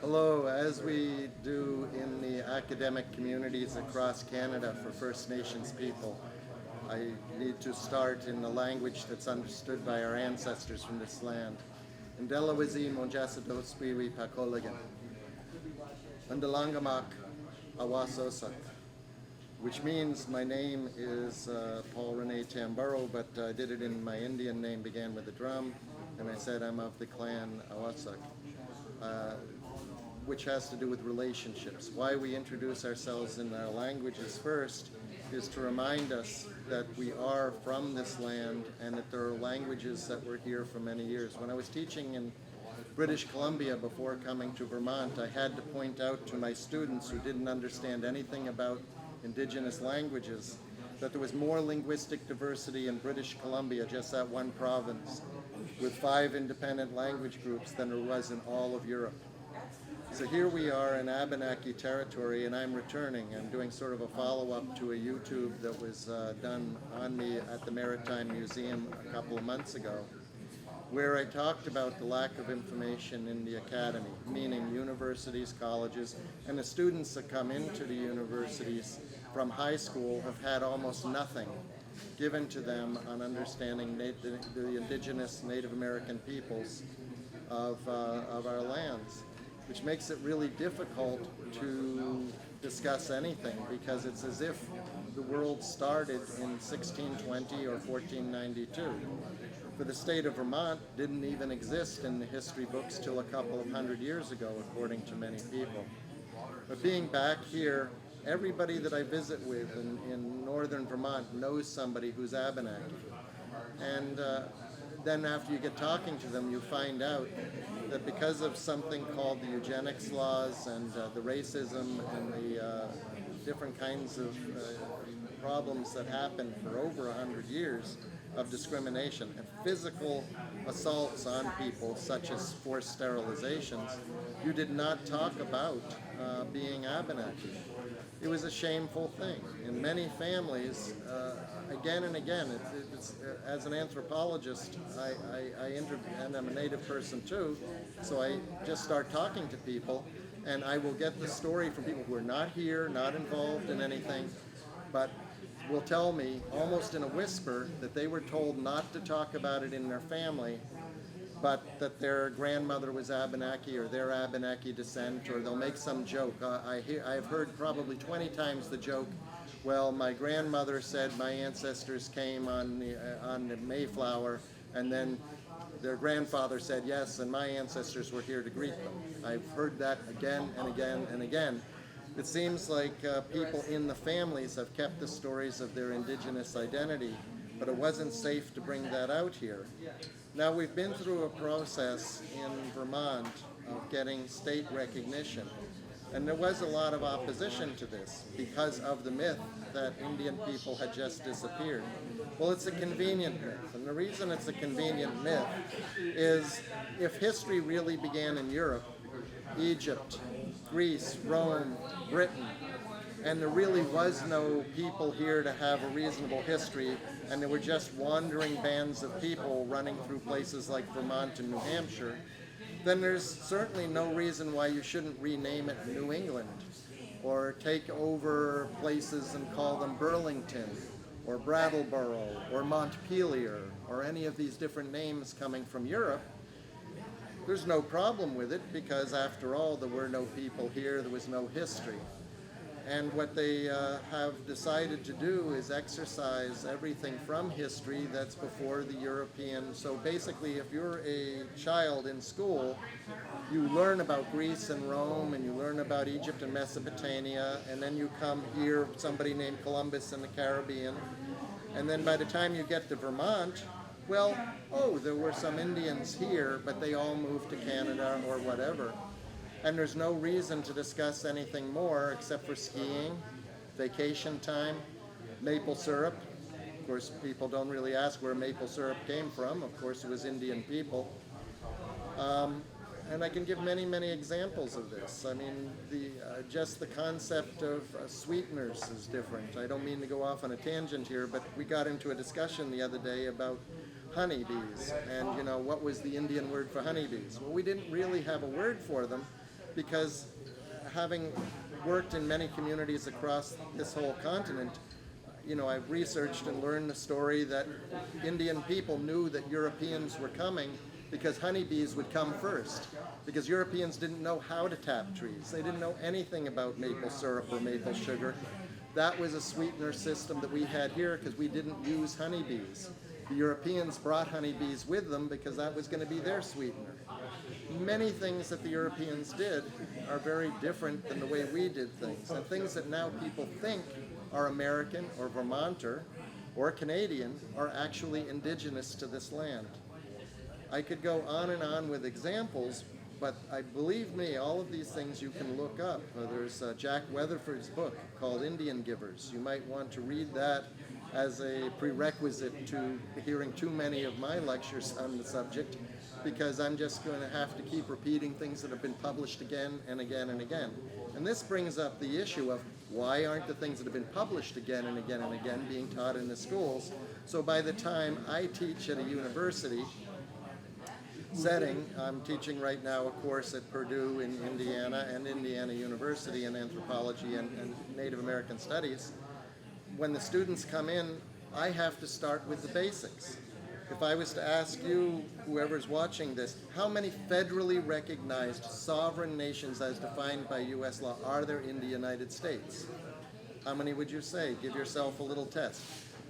Hello, as we do in the academic communities across Canada for First Nations people, I need to start in the language that's understood by our ancestors from this land. Ndelawizi monjasados piwi pakoligan. Undalangamak awasosak, which means my name is Paul Tamburro, but I did it in my Indian name, began with a drum, and I said I'm of the clan Awasak. Which has to do with relationships. Why we introduce ourselves in our languages first is to remind us that we are from this land and that there are languages that were here for many years. When I was teaching in British Columbia before coming to Vermont, I had to point out to my students who didn't understand anything about Indigenous languages that there was more linguistic diversity in British Columbia, just that one province, with 5 independent language groups than there was in all of Europe. So here we are in Abenaki territory, and I'm returning. I'm doing sort of a follow-up to a YouTube that was done on me at the Maritime Museum a couple of months ago, where I talked about the lack of information in the academy, meaning universities, colleges, and the students that come into the universities from high school have had almost nothing given to them on understanding the indigenous Native American peoples of our lands, which makes it really difficult to discuss anything, because it's as if the world started in 1620 or 1492. For the state of Vermont didn't even exist in the history books till a couple of hundred years ago, according to many people. But being back here, everybody that I visit with in northern Vermont knows somebody who's Abenaki. And then after you get talking to them, you find out that because of something called the eugenics laws and the racism and the different kinds of problems that happened for over 100 years of discrimination and physical assaults on people, such as forced sterilizations, you did not talk about being Abenaki. It was a shameful thing. In many families, again and again, as an anthropologist, and I'm a Native person too, so I just start talking to people, and I will get the story from people who are not here, not involved in anything, but will tell me almost in a whisper that they were told not to talk about it in their family, but that their grandmother was Abenaki or their Abenaki descent, or they'll make some joke. I've heard probably 20 times the joke, well, my grandmother said my ancestors came on the Mayflower, and then their grandfather said yes, and my ancestors were here to greet them. I've heard that again and again and again. It seems like people in the families have kept the stories of their indigenous identity, but it wasn't safe to bring that out here. Now, we've been through a process in Vermont of getting state recognition, and there was a lot of opposition to this because of the myth that Indian people had just disappeared. Well, it's a convenient myth, and the reason it's a convenient myth is if history really began in Europe, Egypt, Greece, Rome, Britain, and there really was no people here to have a reasonable history, and there were just wandering bands of people running through places like Vermont and New Hampshire, then there's certainly no reason why you shouldn't rename it New England, or take over places and call them Burlington, or Brattleboro, or Montpelier, or any of these different names coming from Europe. There's no problem with it, because after all, there were no people here, there was no history. And what they have decided to do is exercise everything from history that's before the European. So basically, if you're a child in school, you learn about Greece and Rome, and you learn about Egypt and Mesopotamia, and then you come here, somebody named Columbus in the Caribbean, and then by the time you get to Vermont, well, oh, there were some Indians here, but they all moved to Canada or whatever. And there's no reason to discuss anything more except for skiing, vacation time, maple syrup. Of course, people don't really ask where maple syrup came from. Of course, it was Indian people. And I can give many, many examples of this. I mean, just the concept of sweeteners is different. I don't mean to go off on a tangent here, but we got into a discussion the other day about honeybees, and what was the Indian word for honeybees? Well, we didn't really have a word for them, because having worked in many communities across this whole continent, I've researched and learned the story that Indian people knew that Europeans were coming because honeybees would come first, because Europeans didn't know how to tap trees. They didn't know anything about maple syrup or maple sugar. That was a sweetener system that we had here because we didn't use honeybees. The Europeans brought honeybees with them because that was going to be their sweetener. Many things that the Europeans did are very different than the way we did things, and things that now people think are American or Vermonter or Canadian are actually indigenous to this land. I could go on and on with examples, but believe me, all of these things you can look up. There's Jack Weatherford's book called Indian Givers. You might want to read that as a prerequisite to hearing too many of my lectures on the subject, because I'm just going to have to keep repeating things that have been published again and again and again. And this brings up the issue of why aren't the things that have been published again and again and again being taught in the schools? So by the time I teach at a university setting, I'm teaching right now a course at Purdue in Indiana and Indiana University in anthropology and Native American studies. When the students come in, I have to start with the basics. If I was to ask you, whoever's watching this, how many federally recognized sovereign nations as defined by U.S. law are there in the United States? How many would you say? Give yourself a little test.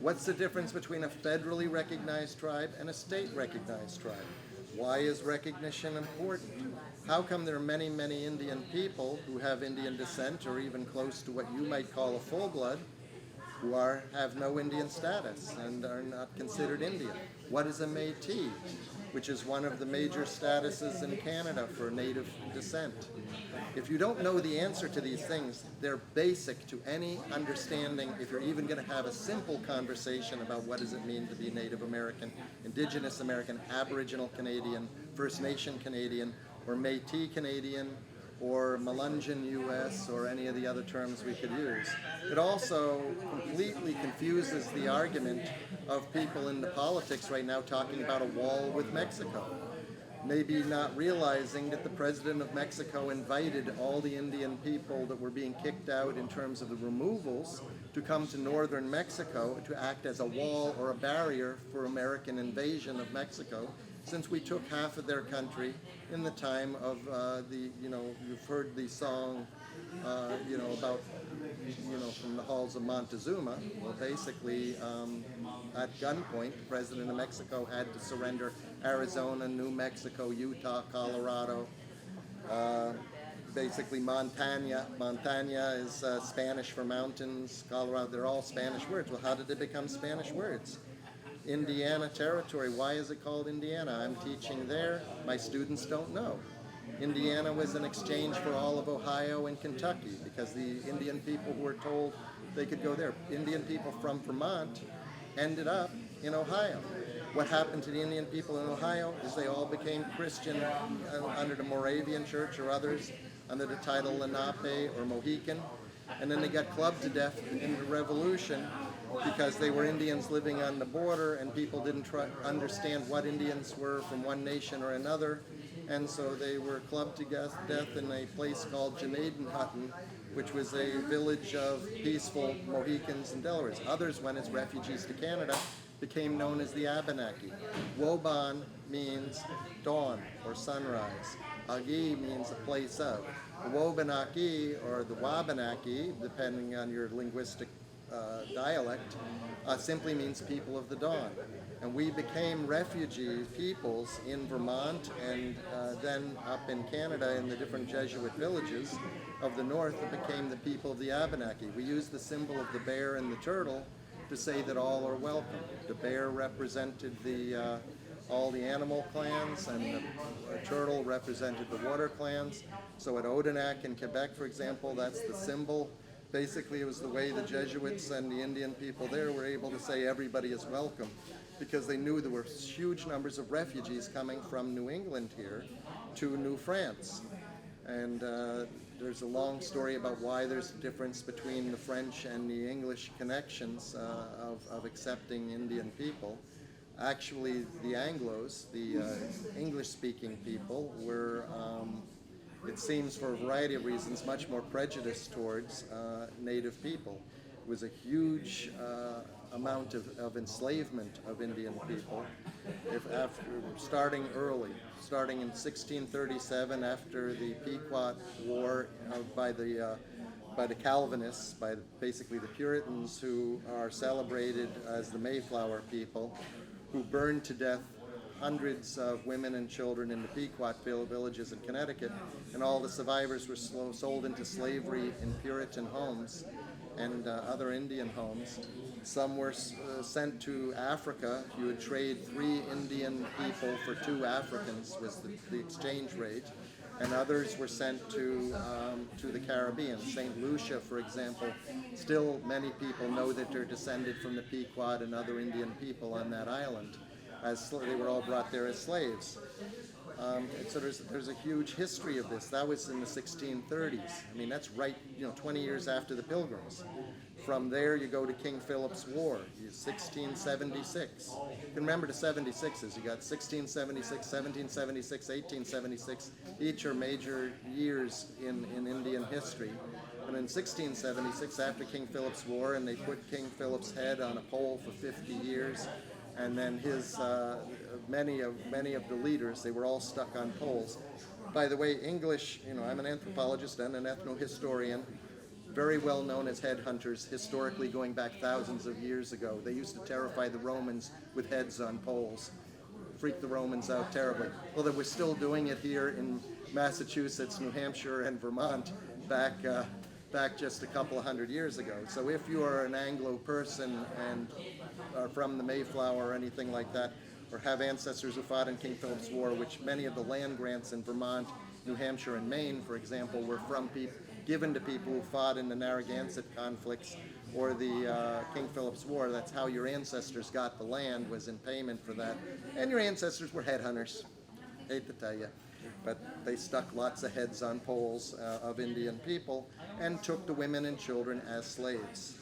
What's the difference between a federally recognized tribe and a state recognized tribe? Why is recognition important? How come there are many, many Indian people who have Indian descent or even close to what you might call a full blood who have no Indian status and are not considered Indian? What is a Métis, which is one of the major statuses in Canada for native descent? If you don't know the answer to these things, they're basic to any understanding if you're even going to have a simple conversation about what does it mean to be Native American, Indigenous American, Aboriginal Canadian, First Nation Canadian, or Métis Canadian, or Melungeon US, or any of the other terms we could use. It also completely confuses the argument of people in the politics right now talking about a wall with Mexico. Maybe not realizing that the president of Mexico invited all the Indian people that were being kicked out in terms of the removals to come to northern Mexico to act as a wall or a barrier for American invasion of Mexico, since we took half of their country in the time of you've heard the song, about, from the halls of Montezuma. Well, basically, at gunpoint, the president of Mexico had to surrender Arizona, New Mexico, Utah, Colorado, basically Montana. Montana is Spanish for mountains. Colorado, they're all Spanish words. Well, how did they become Spanish words? Indiana Territory, why is it called Indiana? I'm teaching there. My students don't know. Indiana was an exchange for all of Ohio and Kentucky because the Indian people were told they could go there. Indian people from Vermont ended up in Ohio. What happened to the Indian people in Ohio is they all became Christian under the Moravian Church or others, under the title Lenape or Mohican, and then they got clubbed to death in the Revolution because they were Indians living on the border and people didn't understand what Indians were from one nation or another, and so they were clubbed to death in a place called Jamaden, which was a village of peaceful Mohicans and Delawares. Others went as refugees to Canada, became known as the Abenaki. Woban means dawn or sunrise. Agi means a place of. The Wobanaki or the Wabanaki, depending on your linguistic dialect, simply means people of the dawn. And we became refugee peoples in Vermont and then up in Canada in the different Jesuit villages of the north that became the people of the Abenaki. We use the symbol of the bear and the turtle to say that all are welcome. The bear represented all the animal clans, and the turtle represented the water clans. So at Odanak in Quebec, for example, that's the symbol. Basically, it was the way the Jesuits and the Indian people there were able to say everybody is welcome, because they knew there were huge numbers of refugees coming from New England here to New France. And there's a long story about why there's a difference between the French and the English connections of accepting Indian people. Actually, the Anglos, the English-speaking people, were it seems for a variety of reasons, much more prejudiced towards Native people. It was a huge amount of enslavement of Indian people, starting early, starting in 1637 after the Pequot War by the Calvinists, by basically the Puritans, who are celebrated as the Mayflower people, who burned to death hundreds of women and children in the Pequot villages in Connecticut, and all the survivors were sold into slavery in Puritan homes and other Indian homes. Some were sent to Africa. You would trade 3 Indian people for 2 Africans was the exchange rate. And others were sent to the Caribbean. St. Lucia, for example, still many people know that they're descended from the Pequot and other Indian people on that island, as they were all brought there as slaves. So there's a huge history of this. That was in the 1630s. I mean, that's right, 20 years after the Pilgrims. From there, you go to King Philip's War, 1676. You can remember the 76s. You got 1676, 1776, 1876. Each are major years in Indian history. And in 1676, after King Philip's War, and they put King Philip's head on a pole for 50 years, and then his many of the leaders, they were all stuck on poles. By the way, English, I'm an anthropologist and an ethnohistorian, very well known as headhunters, historically going back thousands of years ago. They used to terrify the Romans with heads on poles, freak the Romans out terribly. Well, they were still doing it here in Massachusetts, New Hampshire, and Vermont back just a couple of hundred years ago. So if you are an Anglo person and are from the Mayflower or anything like that, or have ancestors who fought in King Philip's War, which many of the land grants in Vermont, New Hampshire, and Maine, for example, were given to people who fought in the Narragansett conflicts or the King Philip's War. That's how your ancestors got the land, was in payment for that. And your ancestors were headhunters, hate to tell you. But they stuck lots of heads on poles of Indian people and took the women and children as slaves.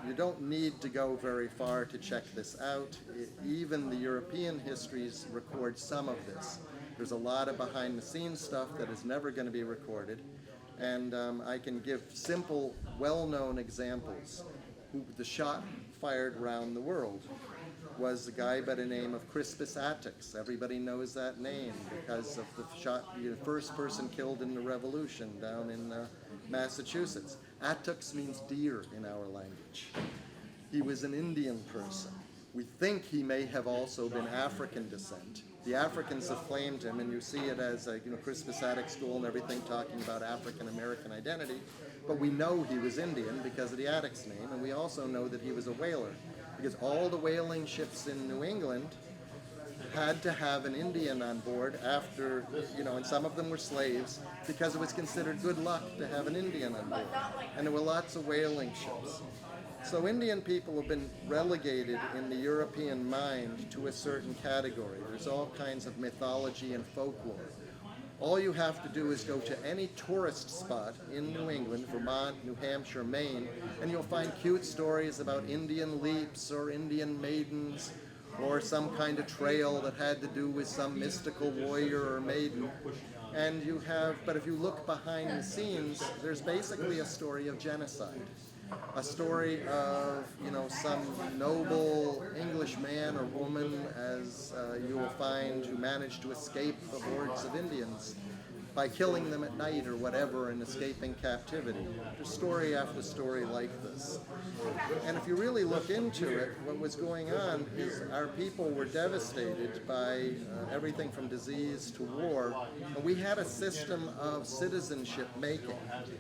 You don't need to go very far to check this out. Even the European histories record some of this. There's a lot of behind-the-scenes stuff that is never going to be recorded. And I can give simple, well-known examples. The shot fired around the world was a guy by the name of Crispus Attucks. Everybody knows that name because of the first person killed in the Revolution down in Massachusetts. Attucks means deer in our language. He was an Indian person. We think he may have also been African descent. The Africans have claimed him, and you see it as a Crispus Attucks school and everything talking about African American identity. But we know he was Indian because of the Attucks name, and we also know that he was a whaler, because all the whaling ships in New England had to have an Indian on board after, and some of them were slaves, because it was considered good luck to have an Indian on board. And there were lots of whaling ships. So Indian people have been relegated in the European mind to a certain category. There's all kinds of mythology and folklore. All you have to do is go to any tourist spot in New England, Vermont, New Hampshire, Maine, and you'll find cute stories about Indian leaps or Indian maidens or some kind of trail that had to do with some mystical warrior or maiden. But if you look behind the scenes, there's basically a story of genocide. A story of, some noble English man or woman, as you will find, who managed to escape the hordes of Indians by killing them at night or whatever and escaping captivity. There's story after story like this. And if you really look into it, what was going on is our people were devastated by everything from disease to war. And we had a system of citizenship making,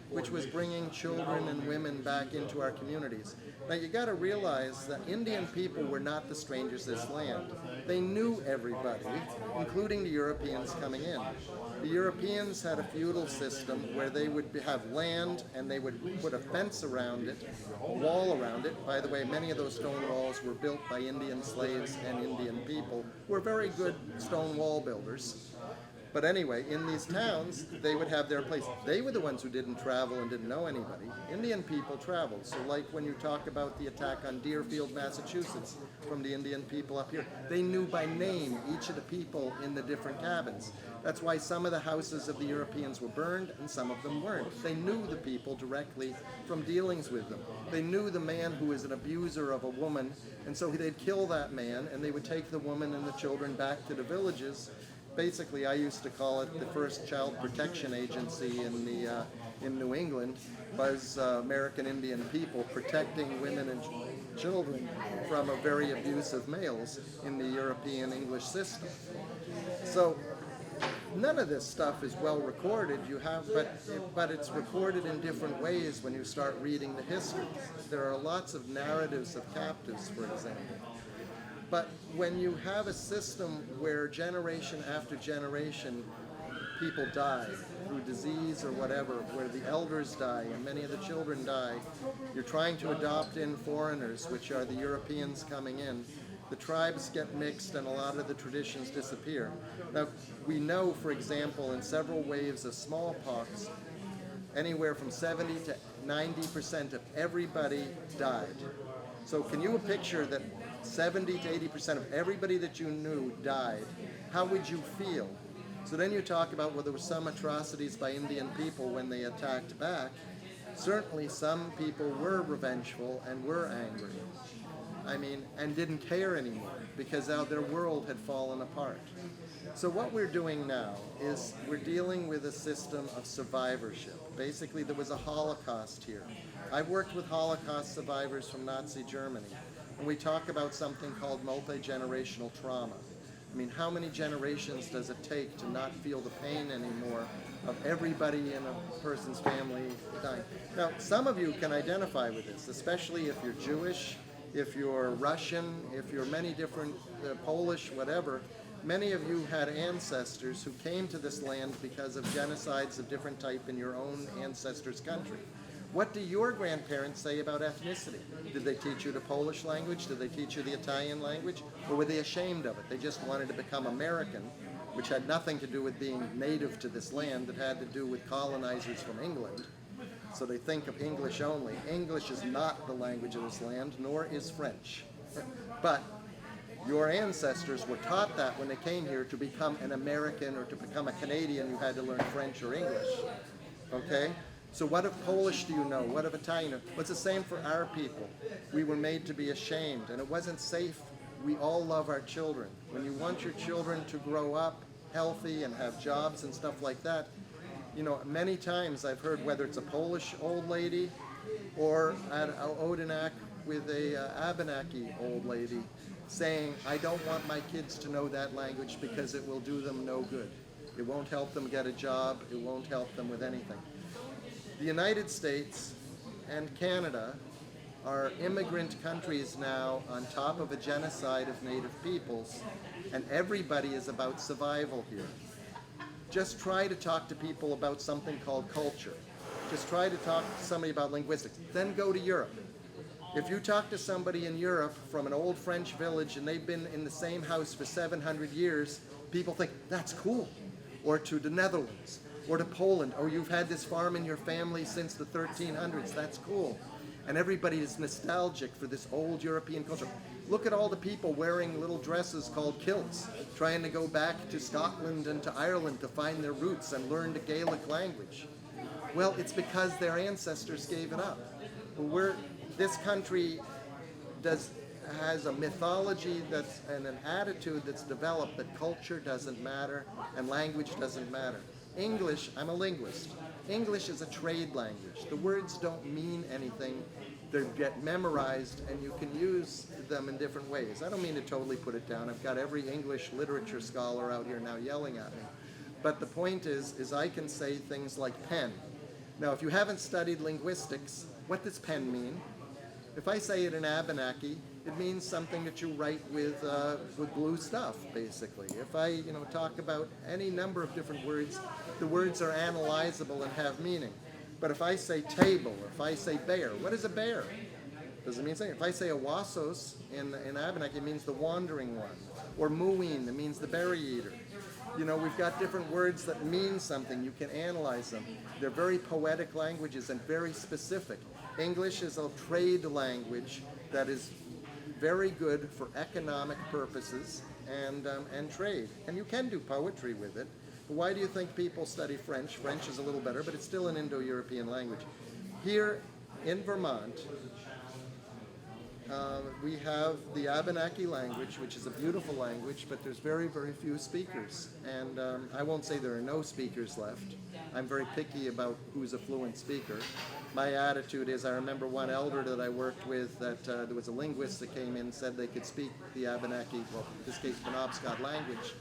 which was bringing children and women back into our communities. Now you got to realize that Indian people were not the strangers to this land. They knew everybody, including the Europeans coming in. The Europeans had a feudal system where they would have land and they would put a fence around it, a wall around it. By the way, many of those stone walls were built by Indian slaves and Indian people who were very good stone wall builders. But anyway, in these towns, they would have their place. They were the ones who didn't travel and didn't know anybody. Indian people traveled. So like when you talk about the attack on Deerfield, Massachusetts, from the Indian people up here, they knew by name each of the people in the different cabins. That's why some of the houses of the Europeans were burned and some of them weren't. They knew the people directly from dealings with them. They knew the man who was an abuser of a woman, and so they'd kill that man, and they would take the woman and the children back to the villages. Basically, I used to call it the first child protection agency in New England, was American Indian people protecting women and children from a very abusive males in the European English system. So none of this stuff is well recorded. But it's recorded in different ways when you start reading the history. There are lots of narratives of captives, for example. But when you have a system where generation after generation people die through disease or whatever, where the elders die and many of the children die, you're trying to adopt in foreigners, which are the Europeans coming in, the tribes get mixed and a lot of the traditions disappear. Now, we know, for example, in several waves of smallpox, anywhere from 70 to 90% of everybody died. So can you picture that 70 to 80% of everybody that you knew died? How would you feel? So then you talk about, well, there were some atrocities by Indian people when they attacked back. Certainly some people were revengeful and were angry. I mean, and didn't care anymore because now their world had fallen apart. So what we're doing now is we're dealing with a system of survivorship. Basically, there was a Holocaust here. I've worked with Holocaust survivors from Nazi Germany, and we talk about something called multi-generational trauma. I mean, how many generations does it take to not feel the pain anymore of everybody in a person's family dying? Now, some of you can identify with this, especially if you're Jewish, if you're Russian, if you're many different, Polish, whatever. Many of you had ancestors who came to this land because of genocides of different type in your own ancestors' country. What do your grandparents say about ethnicity? Did they teach you the Polish language? Did they teach you the Italian language? Or were they ashamed of it? They just wanted to become American, which had nothing to do with being native to this land. It had to do with colonizers from England. So they think of English only. English is not the language of this land, nor is French. But your ancestors were taught that when they came here. To become an American or to become a Canadian, you had to learn French or English. Okay? So what of Polish do you know? What of Italian? What's the same for our people? We were made to be ashamed, and it wasn't safe. We all love our children. When you want your children to grow up healthy and have jobs and stuff like that, you know, many times I've heard, whether it's a Polish old lady or at Odenak with a Abenaki old lady, saying, I don't want my kids to know that language because it will do them no good. It won't help them get a job. It won't help them with anything. The United States and Canada are immigrant countries now on top of a genocide of native peoples, and everybody is about survival here. Just try to talk to people about something called culture. Just try to talk to somebody about linguistics. Then go to Europe. If you talk to somebody in Europe from an old French village and they've been in the same house for 700 years, people think, that's cool. Or to the Netherlands, or to Poland. Oh, you've had this farm in your family since the 1300s. That's cool. And everybody is nostalgic for this old European culture. Look at all the people wearing little dresses called kilts, trying to go back to Scotland and to Ireland to find their roots and learn the Gaelic language. Well, it's because their ancestors gave it up. This country has a mythology and an attitude that's developed that culture doesn't matter and language doesn't matter. English, I'm a linguist. English is a trade language. The words don't mean anything. They get memorized and you can use them in different ways. I don't mean to totally put it down. I've got every English literature scholar out here now yelling at me. But the point is I can say things like pen. Now, if you haven't studied linguistics, what does pen mean? If I say it in Abenaki, it means something that you write with blue stuff, basically. If I talk about any number of different words, the words are analyzable and have meaning. But if I say table, or if I say bear, what is a bear? Does it mean something? If I say awasos in Abenaki, it means the wandering one. Or muin, it means the berry eater. You know, we've got different words that mean something. You can analyze them. They're very poetic languages and very specific. English is a trade language that is very good for economic purposes and trade. And you can do poetry with it. But why do you think people study French? French is a little better, but it's still an Indo-European language. Here in Vermont, we have the Abenaki language, which is a beautiful language, but there's very, very few speakers. And I won't say there are no speakers left. I'm very picky about who's a fluent speaker. My attitude is, I remember one elder that I worked with that there was a linguist that came in and said they could speak the Abenaki, well, in this case, Penobscot language.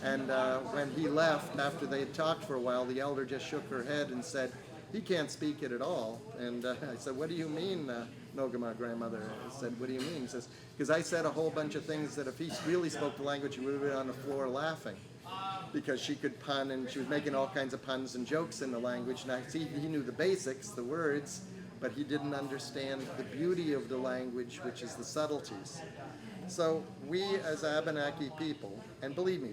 And when he left, after they had talked for a while, the elder just shook her head and said, he can't speak it at all. And I said, what do you mean, Noga, my grandmother? I said, what do you mean? He says, because I said a whole bunch of things that if he really spoke the language, he would have been on the floor laughing. Because she could pun, and she was making all kinds of puns and jokes in the language. And I see he knew the basics, the words, but he didn't understand the beauty of the language, which is the subtleties. So we as Abenaki people, and believe me,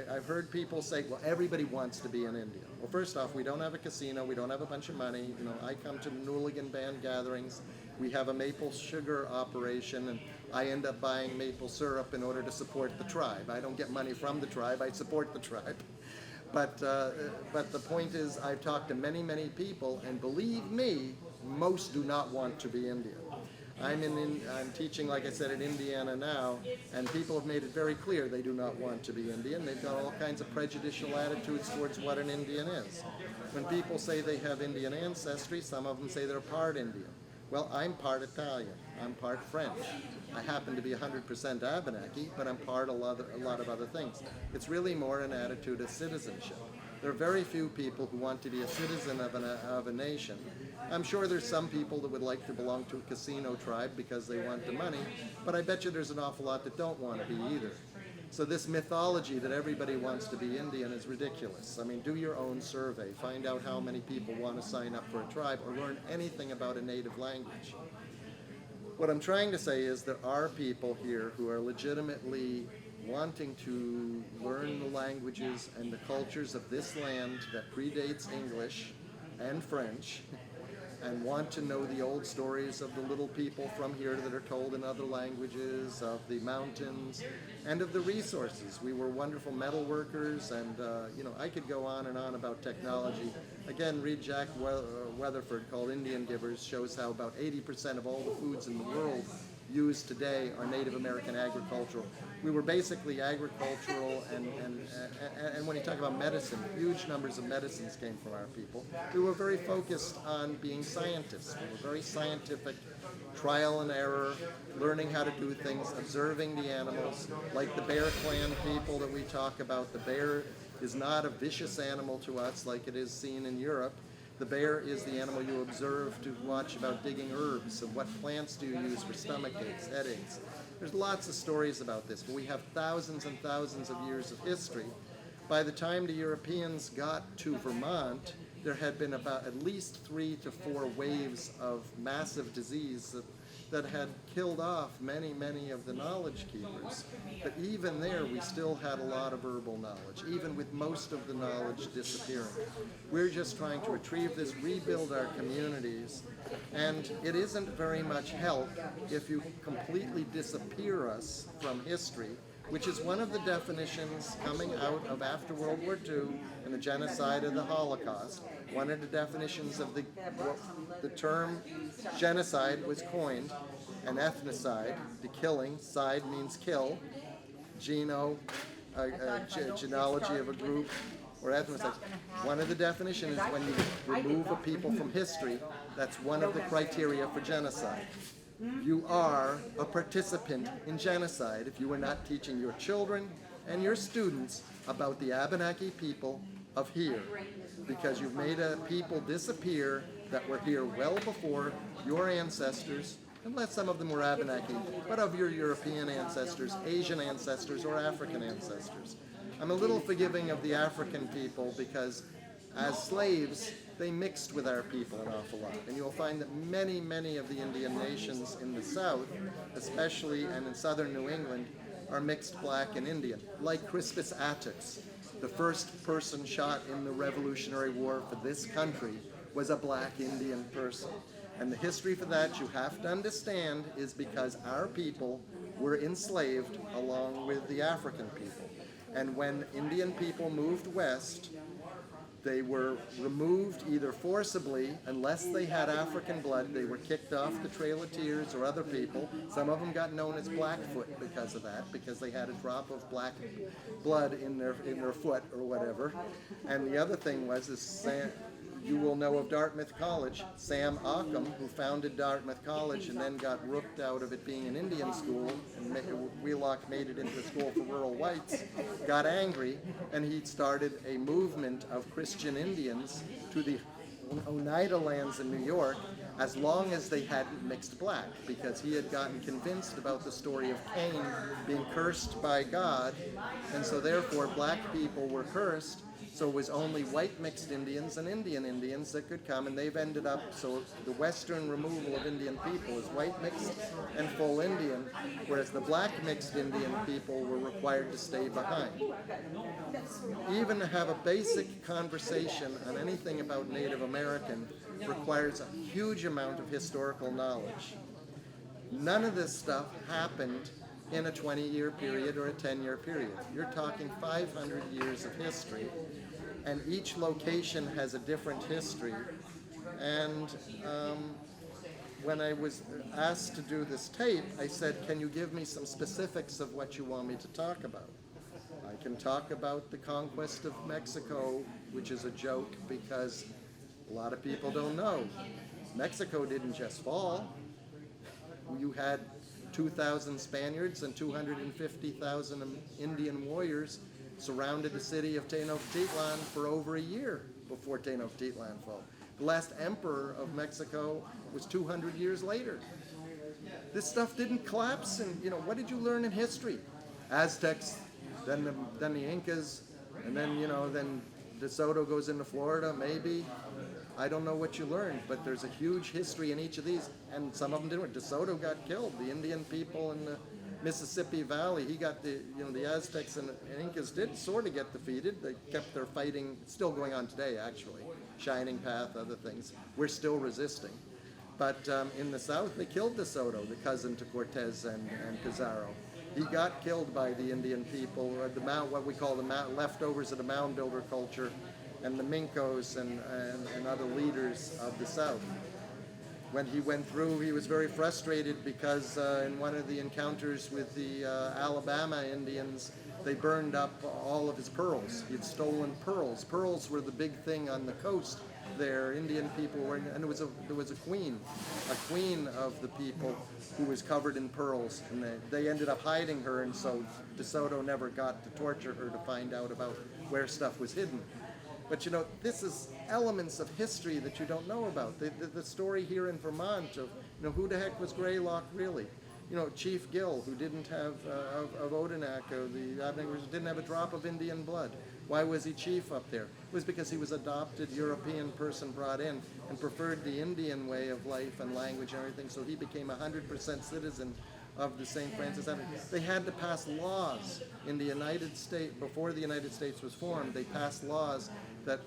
I've heard people say, well, everybody wants to be an Indian. Well, first off, we don't have a casino, we don't have a bunch of money. You know, I come to the Nulhegan band gatherings. We have a maple sugar operation, and I end up buying maple syrup in order to support the tribe. I don't get money from the tribe, I support the tribe. But the point is, I've talked to many, many people, and believe me, most do not want to be Indian. I'm teaching, like I said, in Indiana now, and people have made it very clear they do not want to be Indian. They've got all kinds of prejudicial attitudes towards what an Indian is. When people say they have Indian ancestry, some of them say they're part Indian. Well, I'm part Italian. I'm part French. I happen to be 100% Abenaki, but I'm part a lot of other things. It's really more an attitude of citizenship. There are very few people who want to be a citizen of a nation. I'm sure there's some people that would like to belong to a casino tribe because they want the money, but I bet you there's an awful lot that don't want to be either. So this mythology that everybody wants to be Indian is ridiculous. I mean, do your own survey. Find out how many people want to sign up for a tribe or learn anything about a native language. What I'm trying to say is there are people here who are legitimately wanting to learn the languages and the cultures of this land that predates English and French, and want to know the old stories of the little people from here that are told in other languages, of the mountains, and of the resources. We were wonderful metal workers, and you know, I could go on and on about technology. Again, read Jack Weatherford, called Indian Givers, shows how about 80% of all the foods in the world used today are Native American agricultural. We were basically agricultural, and when you talk about medicine, huge numbers of medicines came from our people. We were very focused on being scientists. We were very scientific, trial and error, learning how to do things, observing the animals. Like the Bear Clan people that we talk about, the bear is not a vicious animal to us like it is seen in Europe. The bear is the animal you observe to watch about digging herbs, and what plants do you use for stomach aches, headaches. There's lots of stories about this, but we have thousands and thousands of years of history. By the time the Europeans got to Vermont, there had been about at least 3 to 4 waves of massive disease that had killed off many, many of the knowledge keepers. But even there, we still had a lot of herbal knowledge, even with most of the knowledge disappearing. We're just trying to retrieve this, rebuild our communities, and it isn't very much help if you completely disappear us from history, which is one of the definitions coming out of after World War II and the genocide of the Holocaust. One of the definitions of the term genocide was coined, an ethnocide, the killing, side means kill, genealogy of a group, or ethnocide. One of the definitions is when you remove a people from history, that's one of the criteria for genocide. You are a participant in genocide if you are not teaching your children and your students about the Abenaki people of here, because you've made a people disappear that were here well before your ancestors, unless some of them were Abenaki, but of your European ancestors, Asian ancestors, or African ancestors. I'm a little forgiving of the African people because as slaves, they mixed with our people an awful lot. And you'll find that many, many of the Indian nations in the South, especially and in southern New England, are mixed black and Indian, like Crispus Attucks. The first person shot in the Revolutionary War for this country was a black Indian person. And the history for that, you have to understand, is because our people were enslaved along with the African people. And when Indian people moved west, they were removed either forcibly, unless they had African blood. They were kicked off the Trail of Tears or other people. Some of them got known as Blackfoot because of that, because they had a drop of black blood in their foot or whatever. And the other thing was, you will know of Dartmouth College. Sam Occam, who founded Dartmouth College and then got rooked out of it being an Indian school, and Wheelock made it into a school for rural whites, got angry, and he started a movement of Christian Indians to the Oneida lands in New York, as long as they hadn't mixed black, because he had gotten convinced about the story of Cain being cursed by God, and so therefore black people were cursed. So it was only white mixed Indians and Indian Indians that could come, and they've ended up, so the western removal of Indian people is white mixed and full Indian, whereas the black mixed Indian people were required to stay behind. Even to have a basic conversation on anything about Native American requires a huge amount of historical knowledge. None of this stuff happened in a 20-year period or a 10-year period. You're talking 500 years of history, and each location has a different history. And when I was asked to do this tape, I said, can you give me some specifics of what you want me to talk about? I can talk about the Conquest of Mexico, which is a joke because a lot of people don't know. Mexico didn't just fall. You had 2,000 Spaniards and 250,000 Indian warriors surrounded the city of Tenochtitlan for over a year before Tenochtitlan fell. The last emperor of Mexico was 200 years later. This stuff didn't collapse, and what did you learn in history? Aztecs, then the Incas, and then then DeSoto goes into Florida, maybe. I don't know what you learned, but there's a huge history in each of these, and some of them didn't. DeSoto got killed. The Indian people in the Mississippi Valley, he got the Aztecs and Incas did sort of get defeated. They kept their fighting, still going on today, actually. Shining Path, other things. We're still resisting. But in the South, they killed DeSoto, the cousin to Cortez and Pizarro. He got killed by the Indian people, or what we call the leftovers of the mound builder culture, and the Mincos and other leaders of the South. When he went through, he was very frustrated because in one of the encounters with the Alabama Indians, they burned up all of his pearls. He'd stolen pearls. Pearls were the big thing on the coast there. Indian people were, and there was a queen of the people who was covered in pearls, and they ended up hiding her, and so DeSoto never got to torture her to find out about where stuff was hidden. But this is elements of history that you don't know about. The story here in Vermont of, who the heck was Greylock really? Chief Gill, who didn't have, of Odanak, or the Abenaki, didn't have a drop of Indian blood. Why was he chief up there? It was because he was adopted European person brought in and preferred the Indian way of life and language and everything, so he became 100% citizen of the St. Francis Avenue. They had to pass laws in the United States, before the United States was formed, they passed laws that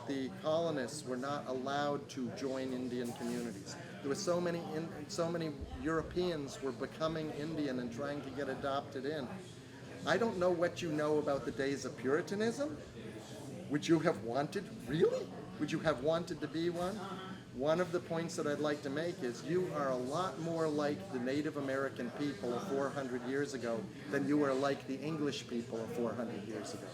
the colonists were not allowed to join Indian communities. There were so many Europeans were becoming Indian and trying to get adopted in. I don't know what you know about the days of Puritanism. Would you have wanted, really? Would you have wanted to be one? One of the points that I'd like to make is you are a lot more like the Native American people of 400 years ago than you were like the English people of 400 years ago.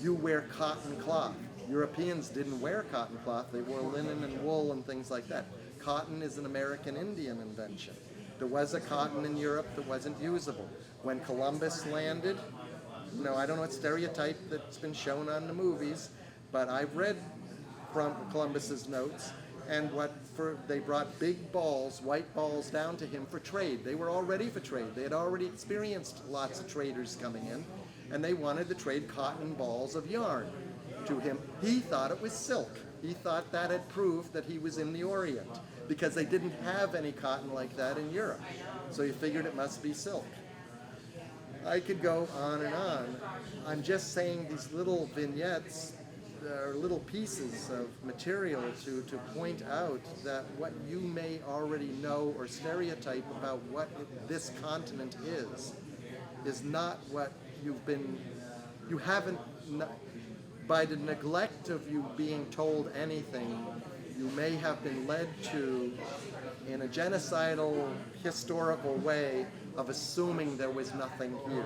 You wear cotton cloth. Europeans didn't wear cotton cloth. They wore linen and wool and things like that. Cotton is an American Indian invention. There was a cotton in Europe that wasn't usable. When Columbus landed, I don't know what stereotype that's been shown on the movies, but I've read from Columbus's notes, and they brought big balls, white balls, down to him for trade. They were all ready for trade. They had already experienced lots of traders coming in, and they wanted to trade cotton balls of yarn to him. He thought it was silk. He thought that had proved that he was in the Orient, because they didn't have any cotton like that in Europe. So he figured it must be silk. I could go on and on. I'm just saying these little vignettes are little pieces of material to point out that what you may already know or stereotype about what this continent is not what you haven't, by the neglect of you being told anything, you may have been led to, in a genocidal, historical way, of assuming there was nothing here.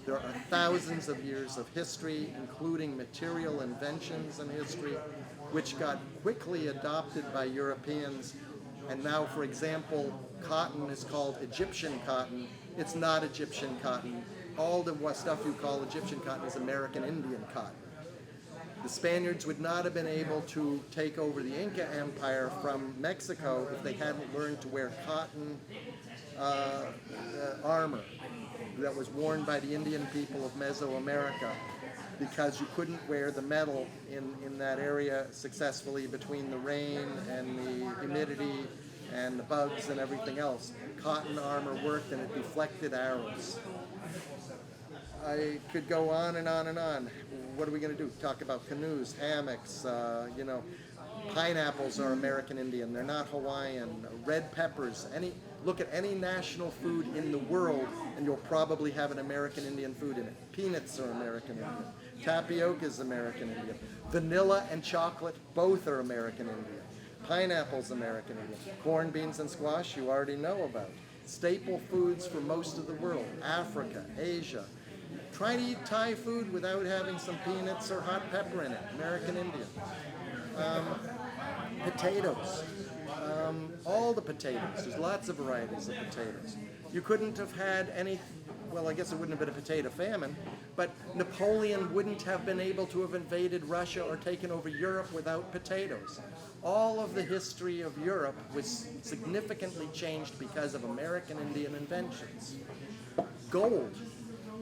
There are thousands of years of history, including material inventions in history, which got quickly adopted by Europeans. And now, for example, cotton is called Egyptian cotton. It's not Egyptian cotton. All the stuff you call Egyptian cotton is American Indian cotton. The Spaniards would not have been able to take over the Inca Empire from Mexico if they hadn't learned to wear cotton armor that was worn by the Indian people of Mesoamerica, because you couldn't wear the metal in that area successfully between the rain and the humidity and the bugs and everything else. Cotton armor worked and it deflected arrows. I could go on and on and on. What are we going to do? Talk about canoes, hammocks, pineapples are American Indian, they're not Hawaiian. Red peppers, look at any national food in the world and you'll probably have an American Indian food in it. Peanuts are American Indian. Tapioca is American Indian. Vanilla and chocolate, both are American Indian. Pineapple's American Indian. Corn, beans, and squash, you already know about. Staple foods for most of the world. Africa, Asia. Try to eat Thai food without having some peanuts or hot pepper in it. American Indian. Potatoes. All the potatoes. There's lots of varieties of potatoes. You couldn't have had any, well, I guess it wouldn't have been a potato famine, but Napoleon wouldn't have been able to have invaded Russia or taken over Europe without potatoes. All of the history of Europe was significantly changed because of American Indian inventions. Gold.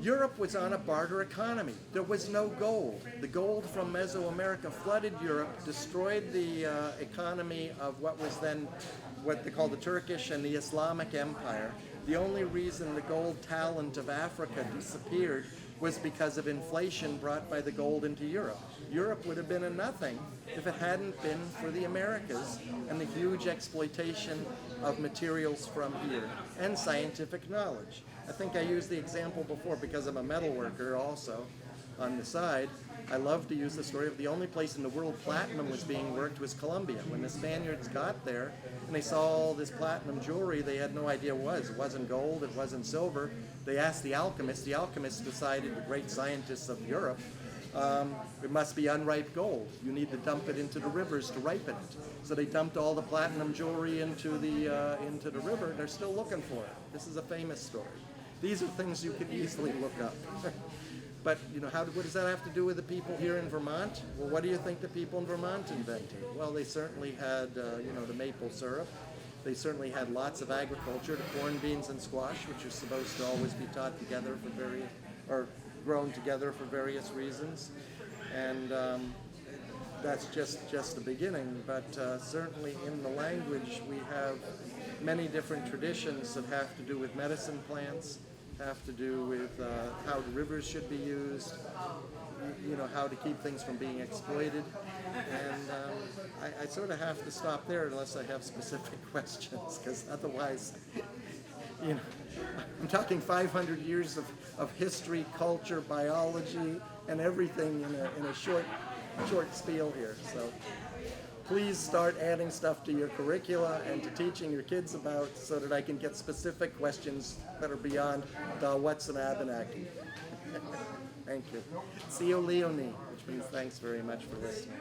Europe was on a barter economy. There was no gold. The gold from Mesoamerica flooded Europe, destroyed the economy of what was then what they call the Turkish and the Islamic Empire. The only reason the gold talent of Africa disappeared was because of inflation brought by the gold into Europe. Europe would have been a nothing if it hadn't been for the Americas and the huge exploitation of materials from here and scientific knowledge. I think I used the example before because I'm a metal worker also on the side. I love to use the story of the only place in the world platinum was being worked was Colombia. When the Spaniards got there and they saw all this platinum jewelry, they had no idea what it was. It wasn't gold, it wasn't silver. They asked the alchemists. The alchemists decided, the great scientists of Europe, it must be unripe gold. You need to dump it into the rivers to ripen it. So they dumped all the platinum jewelry into the river. They're still looking for it. This is a famous story. These are things you could easily look up. But, what does that have to do with the people here in Vermont? Well, what do you think the people in Vermont invented? Well, they certainly had, the maple syrup. They certainly had lots of agriculture, the corn, beans, and squash, which are supposed to always be taught together or grown together for various reasons. And that's just the beginning. But certainly in the language, we have many different traditions that have to do with medicine plants, have to do with how the rivers should be used, how to keep things from being exploited. And I sort of have to stop there unless I have specific questions, because otherwise, I'm talking 500 years of history, culture, biology, and everything in a short spiel here. So please start adding stuff to your curricula and to teaching your kids about, so that I can get specific questions that are beyond what's an Abenaki. Thank you. See you, Leonie, which means thanks very much for listening.